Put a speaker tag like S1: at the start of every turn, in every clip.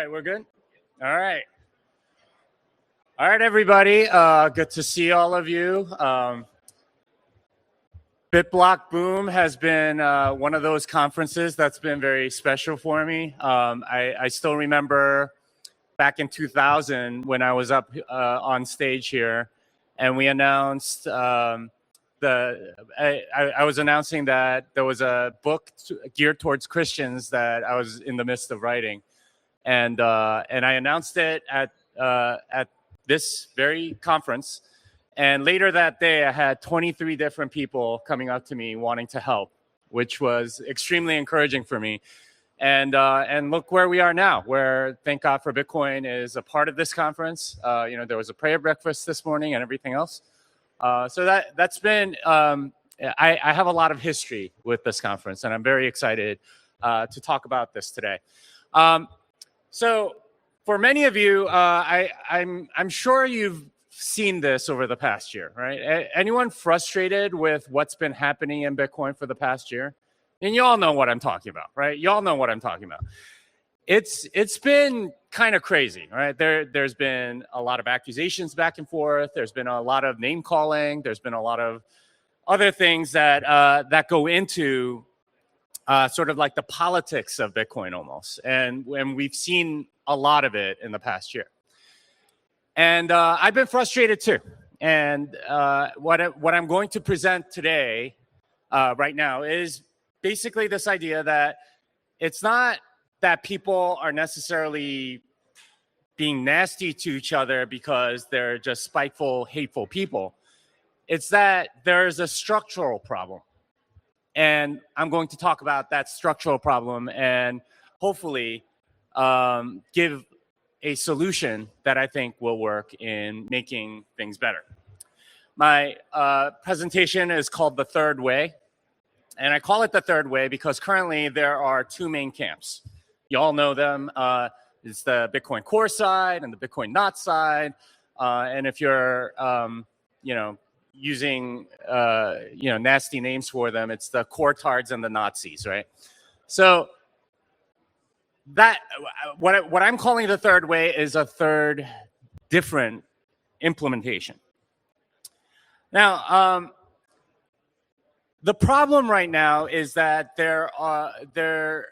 S1: right, we're good? All right. All right, everybody. Good to see all of you. BitBlockBoom has been one of those conferences that's been very special for me. I still remember back in 2000 when I was up on stage here, and we announced I was announcing that there was a book geared towards Christians that I was in the midst of writing, and I announced it at this very conference. And later that day, I had 23 different people coming up to me wanting to help, which was extremely encouraging for me. And look where we are now, where Thank God for Bitcoin is a part of this conference. There was a prayer breakfast this morning and everything else. So that's been, I have a lot of history with this conference, and I'm very excited to talk about this today. So for many of you, I'm sure you've seen this over the past year, right? Anyone frustrated with what's been happening in Bitcoin for the past year? And you all know what I'm talking about, right? You all know what I'm talking about. It's been kind of crazy, right? There's been a lot of accusations back and forth. There's been a lot of name calling. There's been a lot of other things that go into sort of like the politics of Bitcoin almost. And we've seen a lot of it in the past year. And I've been frustrated too. And what I'm going to present today, right now, is basically this idea that it's not that people are necessarily being nasty to each other because they're just spiteful, hateful people. It's that there's a structural problem. And I'm going to talk about that structural problem and hopefully give a solution that I think will work in making things better. My presentation is called The Third Way. And I call it The Third Way because currently there are two main camps. You all know them. It's the Bitcoin core side and the Bitcoin not side. And if you're, using, nasty names for them, it's the core tards and the Nazis, right? So that what I'm calling the third way is a third different implementation. Now, the problem right now is that the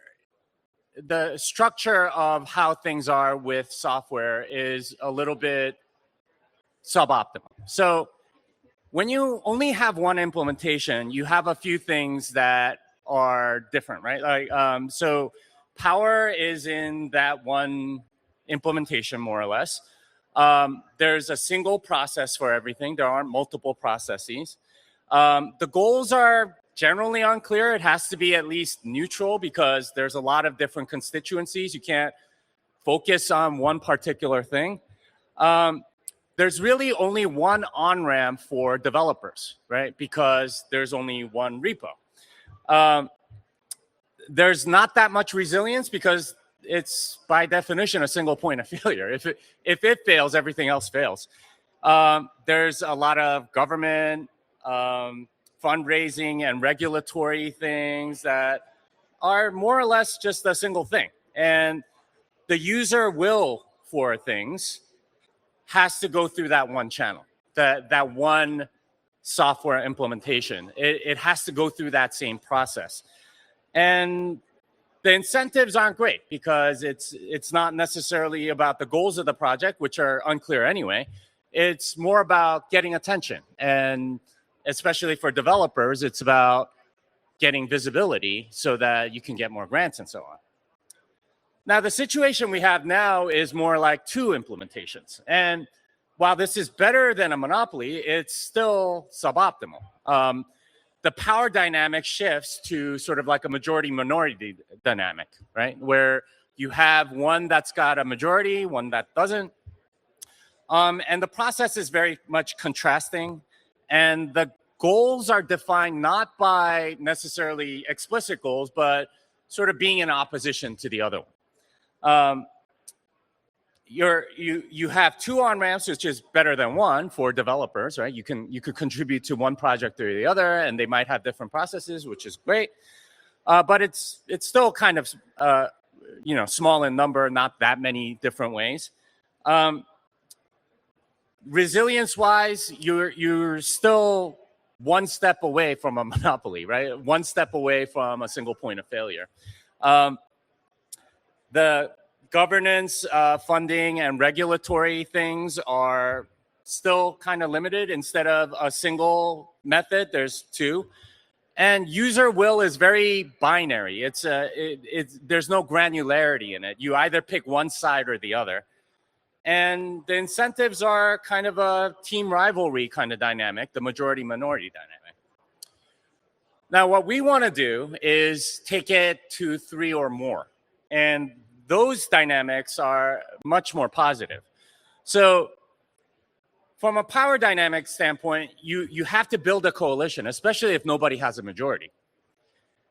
S1: structure of how things are with software is a little bit suboptimal. So when you only have one implementation, you have a few things that are different, right? Like, so power is in that one implementation, more or less. There's a single process for everything. There aren't multiple processes. The goals are generally unclear. It has to be at least neutral because there's a lot of different constituencies. You can't focus on one particular thing. There's really only one on-ramp for developers, right? Because there's only one repo. There's not that much resilience because it's by definition a single point of failure. If it fails, everything else fails. There's a lot of government fundraising and regulatory things that are more or less just a single thing. And the user will for things has to go through that one channel, that one software implementation. It has to go through that same process. And the incentives aren't great because it's not necessarily about the goals of the project, which are unclear anyway. It's more about getting attention. And especially for developers, it's about getting visibility so that you can get more grants and so on. Now, the situation we have now is more like two implementations. And while this is better than a monopoly, it's still suboptimal. The power dynamic shifts to sort of like a majority-minority dynamic, right? Where you have one that's got a majority, one that doesn't. And the process is very much contrasting. And the goals are defined not by necessarily explicit goals, but sort of being in opposition to the other one. You have two on-ramps, which is better than one for developers, right? You could contribute to one project or the other, and they might have different processes, which is great. But it's still kind of small in number, not that many different ways. Resilience-wise, you're still one step away from a monopoly, right? One step away from a single point of failure. The governance, funding, and regulatory things are still kind of limited. Instead of a single method, there's two. And user will is very binary. There's no granularity in it. You either pick one side or the other. And the incentives are kind of a team rivalry kind of dynamic, the majority-minority dynamic. Now, what we want to do is take it to 3 or more. And those dynamics are much more positive. So from a power dynamic standpoint, you have to build a coalition, especially if nobody has a majority.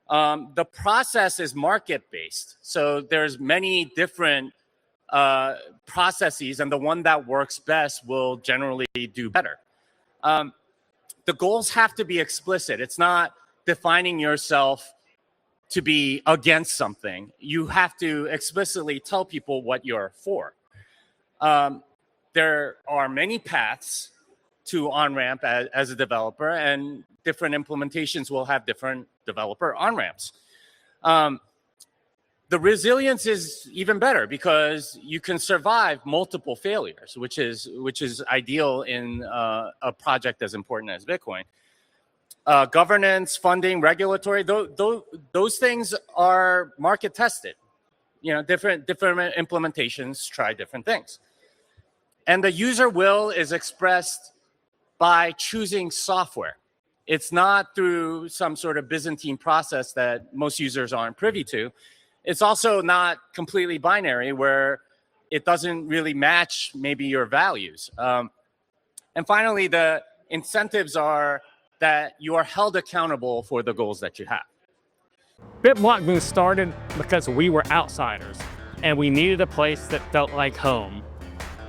S1: The process is market-based. So there's many different processes, and the one that works best will generally do better. The goals have to be explicit. It's not defining yourself to be against something. You have to explicitly tell people what you're for. There are many paths to on-ramp as a developer, and different implementations will have different developer on-ramps. The resilience is even better because you can survive multiple failures, which is ideal in a project as important as Bitcoin. Governance, funding, regulatory, those things are market tested. Different implementations try different things. And the user will is expressed by choosing software. It's not through some sort of Byzantine process that most users aren't privy to. It's also not completely binary where it doesn't really match maybe your values. And finally, the incentives are that you are held accountable for the goals that you have.
S2: BitBlockBoom started because we were outsiders and we needed a place that felt like home.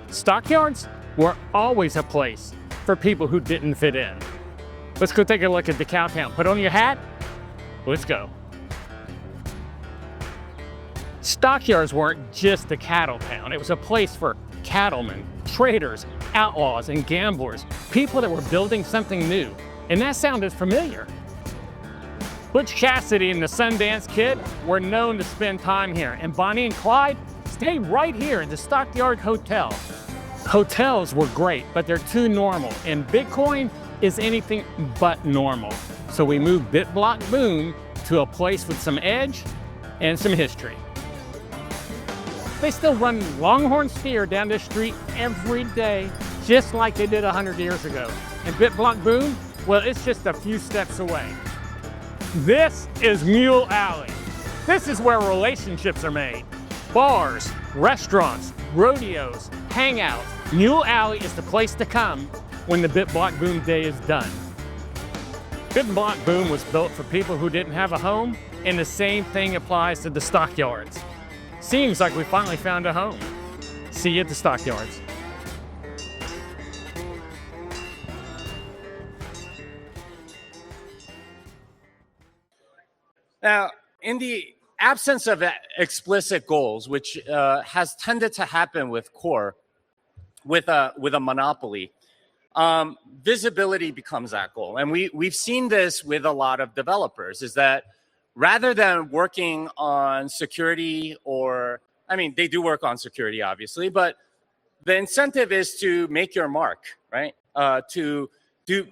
S2: Stockyards were always a place for people who didn't fit in. Let's go take a look at the cow town. Put on your hat. Let's go. Stockyards weren't just a cattle town. It was a place for cattlemen, traders, outlaws, and gamblers, people that were building something new. And that sounded familiar. Butch Cassidy and the Sundance Kid were known to spend time here, and Bonnie and Clyde stayed right here in the Stockyard Hotel. Hotels were great, but they're too normal, and Bitcoin is anything but normal. So we moved BitBlockBoom to a place with some edge and some history. They still run Longhorn Steer down this street every day, just like they did 100 years ago. And BitBlockBoom, well, it's just a few steps away. This is Mule Alley. This is where relationships are made. Bars, restaurants, rodeos, hangouts. Mule Alley is the place to come when the BitBlockBoom day is done. BitBlockBoom was built for people who didn't have a home, and the same thing applies to the Stockyards. Seems like we finally found a home. See you at the Stockyards.
S1: Now, in the absence of explicit goals, which has tended to happen with core, with a monopoly, visibility becomes that goal. And we've seen this with a lot of developers, is that rather than working on security they do work on security, obviously, but the incentive is to make your mark, right? To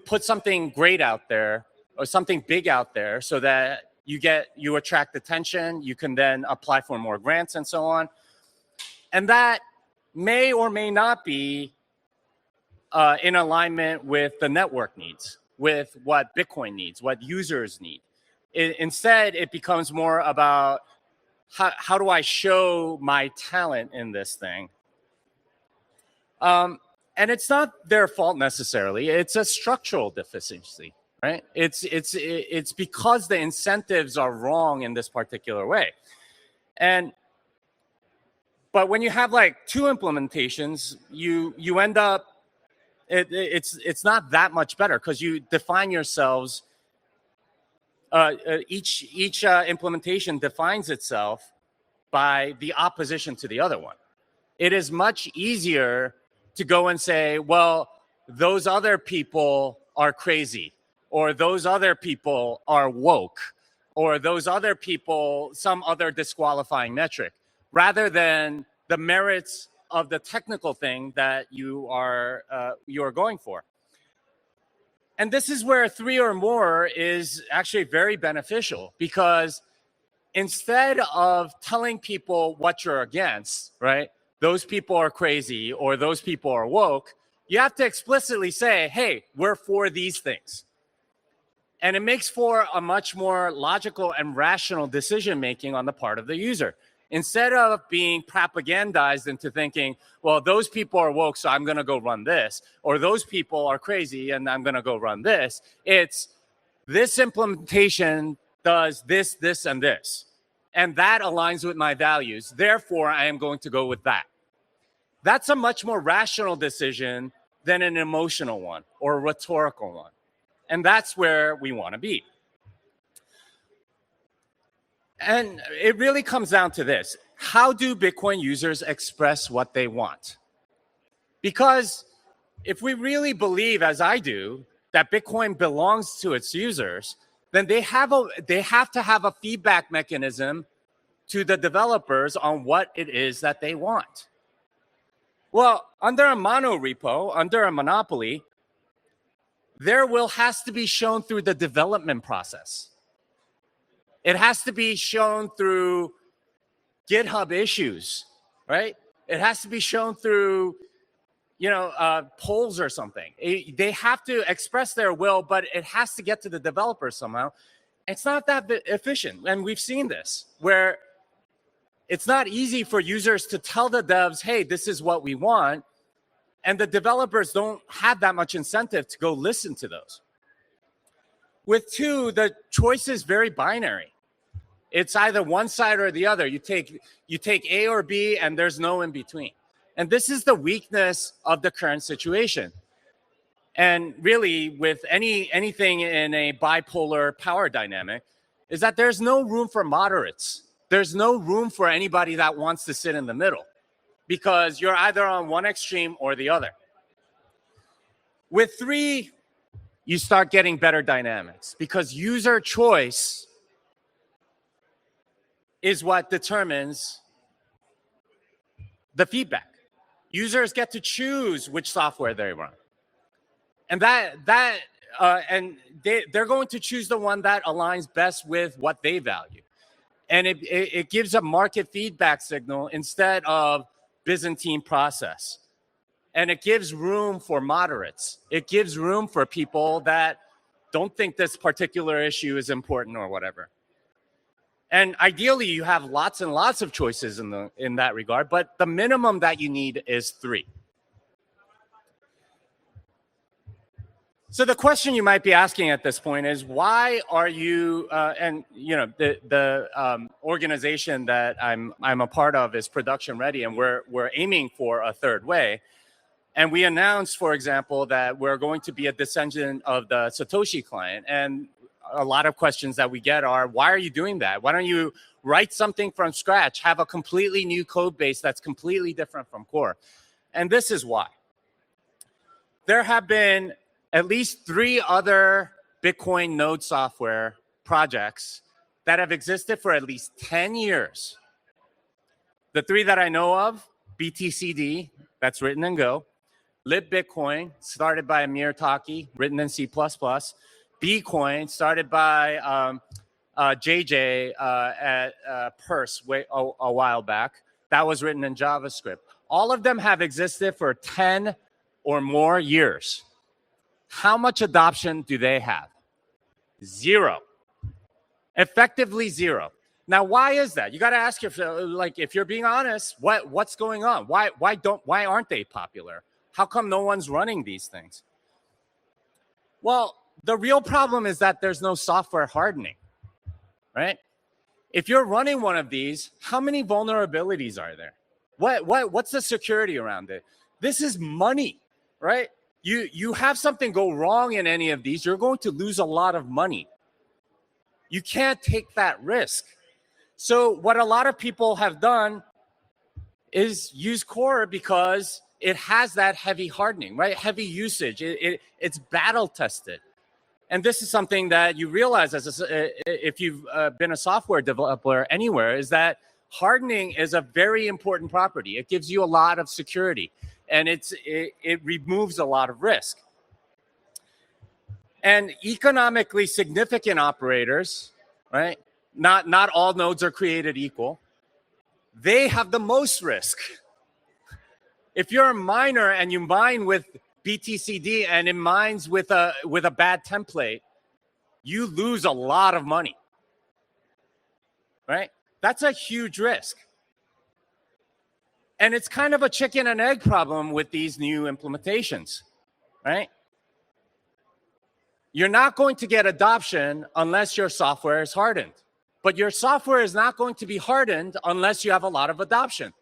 S1: put something great out there or something big out there so that you attract attention, you can then apply for more grants and so on. And that may or may not be in alignment with the network needs, with what Bitcoin needs, what users need. Instead, it becomes more about how do I show my talent in this thing? And it's not their fault necessarily. It's a structural deficiency, right? It's because the incentives are wrong in this particular way. But when you have like 2 implementations, you end up it's not that much better because you define yourselves. Each implementation defines itself by the opposition to the other one. It is much easier to go and say, well, those other people are crazy, or those other people are woke, or those other people, some other disqualifying metric, rather than the merits of the technical thing that you are going for. And this is where 3 or more is actually very beneficial, because instead of telling people what you're against, right? Those people are crazy or those people are woke, you have to explicitly say, hey, we're for these things. And it makes for a much more logical and rational decision-making on the part of the user. Instead of being propagandized into thinking, well, those people are woke, so I'm going to go run this, or those people are crazy and I'm going to go run this, it's this implementation does this, this, and this. And that aligns with my values. Therefore, I am going to go with that. That's a much more rational decision than an emotional one or a rhetorical one. And that's where we want to be. And it really comes down to this. How do Bitcoin users express what they want? Because if we really believe, as I do, that Bitcoin belongs to its users, then they have to have a feedback mechanism to the developers on what it is that they want. Well, under a mono repo, under a monopoly, their will has to be shown through the development process. It has to be shown through GitHub issues, right? It has to be shown through, polls or something. They have to express their will, but it has to get to the developers somehow. It's not that efficient. And we've seen this, where it's not easy for users to tell the devs, hey, this is what we want. And the developers don't have that much incentive to go listen to those. With 2, the choice is very binary. It's either one side or the other. You take A or B, and there's no in between. And this is the weakness of the current situation. And really, with anything in a bipolar power dynamic, is that there's no room for moderates. There's no room for anybody that wants to sit in the middle, because you're either on one extreme or the other. With 3, you start getting better dynamics, because user choice is what determines the feedback. Users get to choose which software they run. And they're going to choose the one that aligns best with what they value. And it gives a market feedback signal instead of Byzantine process. And it gives room for moderates. It gives room for people that don't think this particular issue is important or whatever. And ideally, you have lots and lots of choices in that regard, but the minimum that you need is 3. So the question you might be asking at this point is, why are you, the organization that I'm a part of is production ready, and we're aiming for a third way. And we announced, for example, that we're going to be a descendant of the Satoshi client. And a lot of questions that we get are, why are you doing that? Why don't you write something from scratch, have a completely new code base that's completely different from core? And this is why. There have been at least 3 other Bitcoin node software projects that have existed for at least 10 years. The 3 that I know of, BTCD, that's written in Go, LibBitcoin, started by Amir Taki, written in C++, Bcoin, started by JJ at Purse a while back. That was written in JavaScript. All of them have existed for 10 or more years. How much adoption do they have? 0. Effectively 0. Now, why is that? You got to ask yourself, if you're being honest, what's going on? Why aren't they popular? How come no one's running these things? Well, the real problem is that there's no software hardening, right? If you're running one of these, how many vulnerabilities are there? What's the security around it? This is money, right? You have something go wrong in any of these, you're going to lose a lot of money. You can't take that risk. So what a lot of people have done is use core because it has that heavy hardening, right? Heavy usage. It's battle tested. And this is something that you realize if you've been a software developer anywhere, is that hardening is a very important property. It gives you a lot of security, and it removes a lot of risk. And economically significant operators, right? Not all nodes are created equal. They have the most risk. If you're a miner and you mine with BTCD and it mines with a bad template, you lose a lot of money, right? That's a huge risk. And it's kind of a chicken and egg problem with these new implementations, right? You're not going to get adoption unless your software is hardened. But your software is not going to be hardened unless you have a lot of adoption.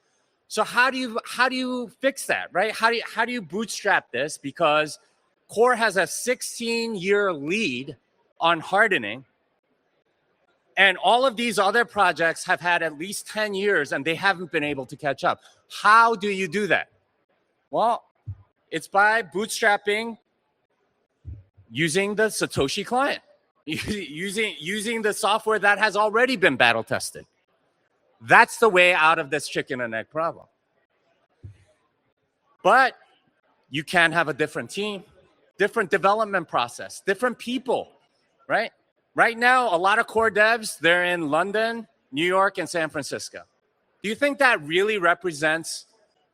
S1: So how do you fix that, right? How do you bootstrap this? Because Core has a 16-year lead on hardening, and all of these other projects have had at least 10 years, and they haven't been able to catch up. How do you do that? Well, it's by bootstrapping using the Satoshi client, using the software that has already been battle tested. That's the way out of this chicken and egg problem. But you can have a different team, different development process, different people, right? Right now, a lot of core devs, they're in London, New York, and San Francisco. Do you think that really represents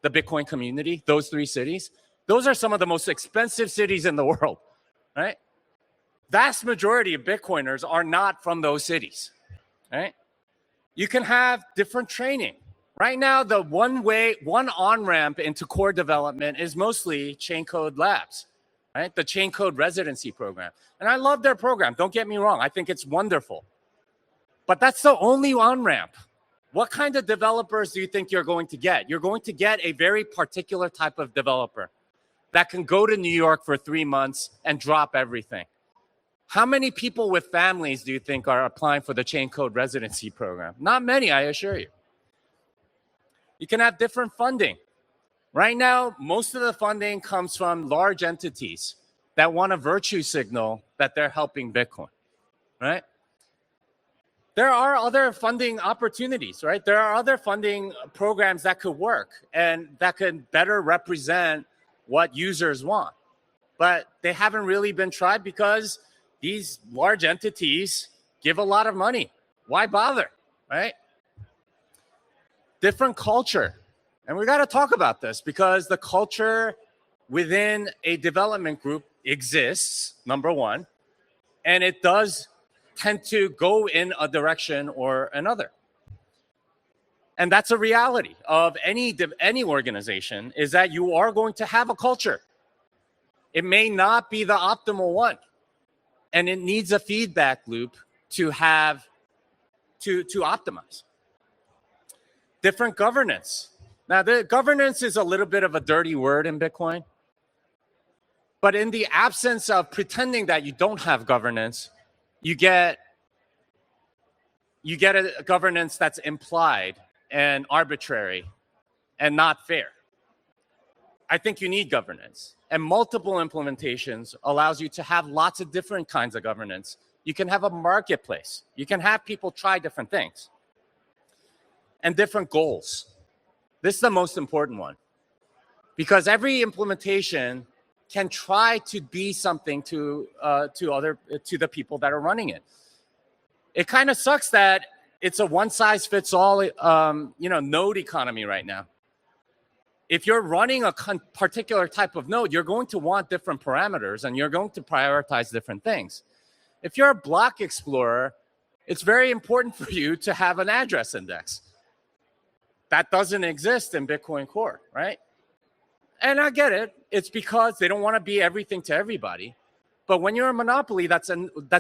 S1: the Bitcoin community, those three cities? Those are some of the most expensive cities in the world, right? Vast majority of Bitcoiners are not from those cities, right? You can have different training. Right now, the one on-ramp into core development is mostly Chain Code Labs, right? The Chain Code Residency Program. And I love their program, don't get me wrong. I think it's wonderful. But that's the only on-ramp. What kind of developers do you think you're going to get? You're going to get a very particular type of developer that can go to New York for 3 months and drop everything. How many people with families do you think are applying for the Chain Code Residency Program? Not many, I assure you. You can have different funding. Right now, most of the funding comes from large entities that want a virtue signal that they're helping Bitcoin, right? There are other funding opportunities, right? There are other funding programs that could work and that could better represent what users want. But they haven't really been tried because these large entities give a lot of money. Why bother, right? Different culture. And we got to talk about this because the culture within a development group exists, number one, and it does tend to go in a direction or another. And that's a reality of any organization, is that you are going to have a culture. It may not be the optimal one. And it needs a feedback loop to optimize. Different governance. Now, the governance is a little bit of a dirty word in Bitcoin. But in the absence of pretending that you don't have governance, you get a governance that's implied and arbitrary and not fair. I think you need governance. And multiple implementations allows you to have lots of different kinds of governance. You can have a marketplace. You can have people try different things. And different goals. This is the most important one. Because every implementation can try to be something to the people that are running it. It kind of sucks that it's a one-size-fits-all node economy right now. If you're running a particular type of node, you're going to want different parameters and you're going to prioritize different things. If you're a block explorer, it's very important for you to have an address index. That doesn't exist in Bitcoin Core, right? And I get it. It's because they don't want to be everything to everybody. But when you're a monopoly, that's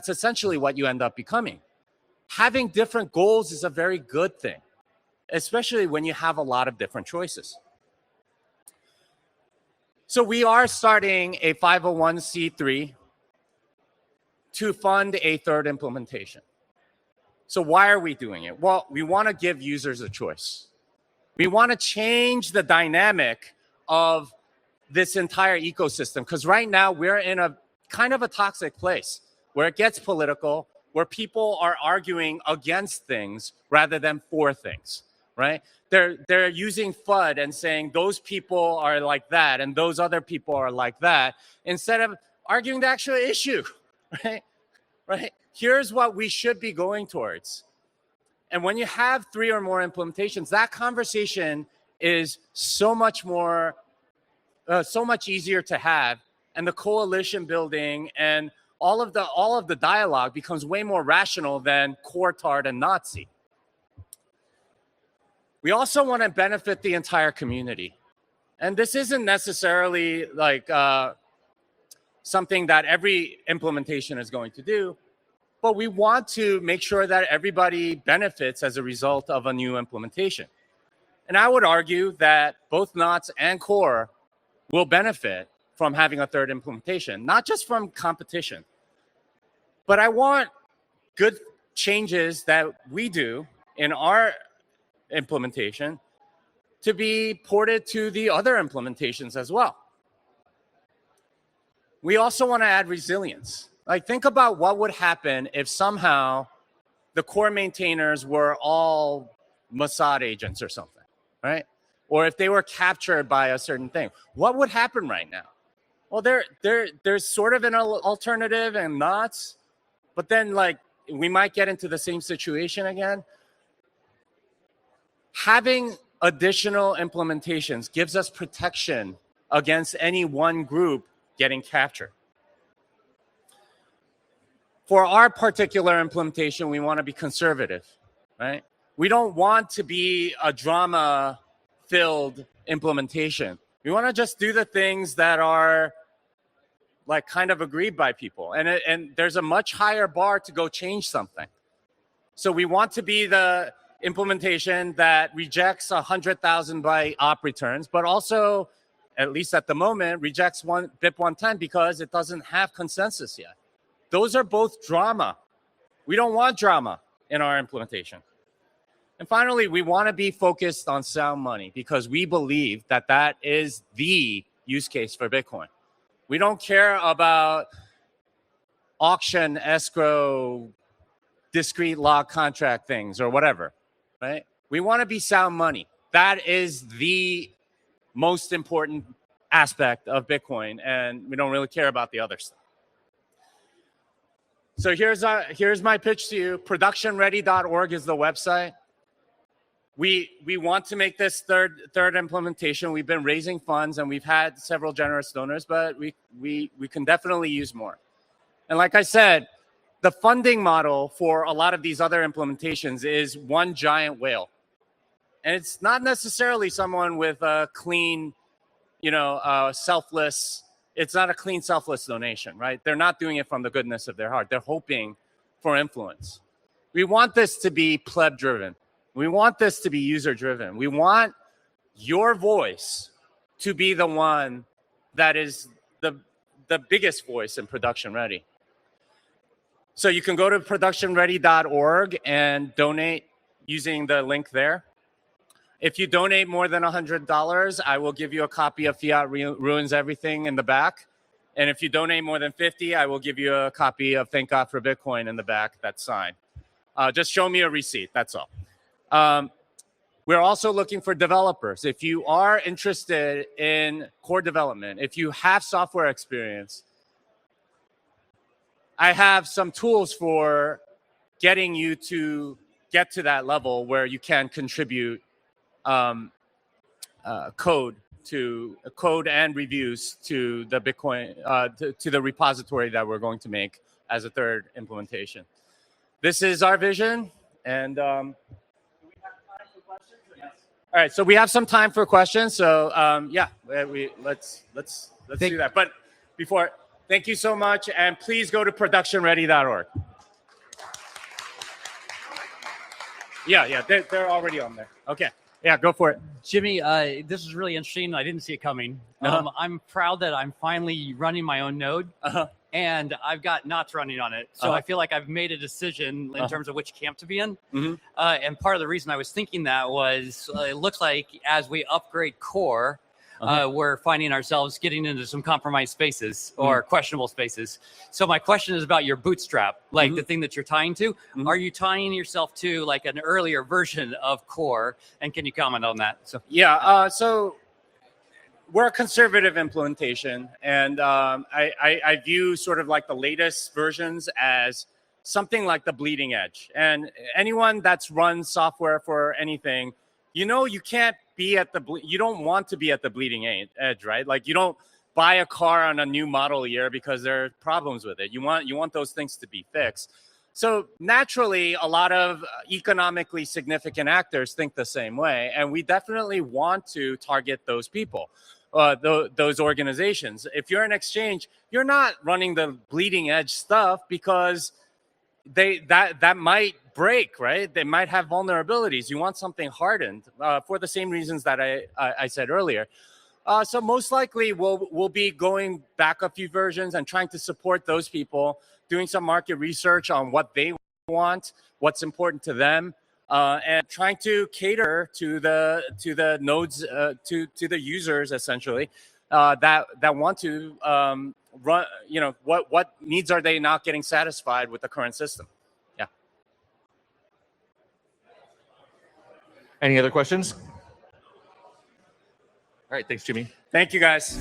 S1: essentially what you end up becoming. Having different goals is a very good thing, especially when you have a lot of different choices. So we are starting a 501c3 to fund a third implementation. So why are we doing it? Well, we want to give users a choice. We want to change the dynamic of this entire ecosystem, because right now we're in a kind of a toxic place where it gets political, where people are arguing against things rather than for things, right? They're using FUD and saying those people are like that and those other people are like that, instead of arguing the actual issue, right? Right? Here's what we should be going towards. And when you have 3 or more implementations, that conversation is so much easier to have, and the coalition building and all of the dialogue becomes way more rational than Cortard and Nazi. We also want to benefit the entire community, and this isn't necessarily like something that every implementation is going to do, but we want to make sure that everybody benefits as a result of a new implementation. And I would argue that both NOTS and Core will benefit from having a third implementation, not just from competition. But I want good changes that we do in our implementation to be ported to the other implementations as well. We also want to add resilience. Like, think about what would happen if somehow the core maintainers were all Mossad agents or something, right? Or if they were captured by a certain thing. What would happen right now? Well, there's sort of an alternative and NOTS, but then like we might get into the same situation again. Having additional implementations gives us protection against any one group getting captured. For our particular implementation, we want to be conservative, right? We don't want to be a drama-filled implementation. We want to just do the things that are like kind of agreed by people. And there's a much higher bar to go change something. So we want to be the implementation that rejects 100,000 byte op returns, but also, at least at the moment, rejects BIP 110 because it doesn't have consensus yet. Those are both drama. We don't want drama in our implementation. And finally, we want to be focused on sound money because we believe that that is the use case for Bitcoin. We don't care about auction, escrow, discrete log contract things or whatever, right? We want to be sound money. That is the most important aspect of Bitcoin, and we don't really care about the other stuff. So here's my pitch to you. Productionready.org is the website. We want to make this third implementation. We've been raising funds and we've had several generous donors, but we can definitely use more. And like I said, the funding model for a lot of these other implementations is one giant whale. And it's not necessarily someone with a clean, selfless. It's not a clean, selfless donation, right? They're not doing it from the goodness of their heart. They're hoping for influence. We want this to be pleb-driven. We want this to be user-driven. We want your voice to be the one that is the biggest voice in Production Ready. So you can go to productionready.org and donate using the link there. If you donate more than $100, I will give you a copy of Fiat Ruins Everything in the back. And if you donate more than 50, I will give you a copy of Thank God for Bitcoin in the back that's signed. Just show me a receipt, that's all. We're also looking for developers. If you are interested in core development, if you have software experience, I have some tools for getting you to get to that level where you can contribute code and reviews to the Bitcoin, to the repository that we're going to make as a third implementation. This is our vision, and do we have time for questions? Yes. All right, so we have some time for questions. So yeah, let's do that. But before, thank you so much, and please go to productionready.org. Yeah, they're already on there. Okay. Yeah, go for it.
S3: Jimmy, this is really interesting. I didn't see it coming. I'm proud that I'm finally running my own node. and I've got knots running on it. So I feel like I've made a decision in terms of which camp to be in. And part of the reason I was thinking that was it looks like as we upgrade core, we're finding ourselves getting into some compromised spaces or questionable spaces. So my question is about your bootstrap, like the thing that you're tying to. Are you tying yourself to like an earlier version of core? And can you comment on that? So
S1: yeah, so we're a conservative implementation, and I view sort of like the latest versions as something like the bleeding edge. And anyone that's run software for anything, you know, you can't be at the you don't want to be at the bleeding edge, right? Like you don't buy a car on a new model year because there are problems with it. You want those things to be fixed. So naturally, a lot of economically significant actors think the same way, and we definitely want to target those people, those organizations. If you're an exchange, you're not running the bleeding edge stuff because that might break, right? They might have vulnerabilities. You want something hardened for the same reasons that I said earlier. So most likely we'll be going back a few versions and trying to support those people, doing some market research on what they want, what's important to them, and trying to cater to the nodes, to the users essentially that want to run. You know, what needs are they not getting satisfied with the current system? Yeah.
S4: Any other questions? All right, thanks, Jimmy.
S1: Thank you, guys.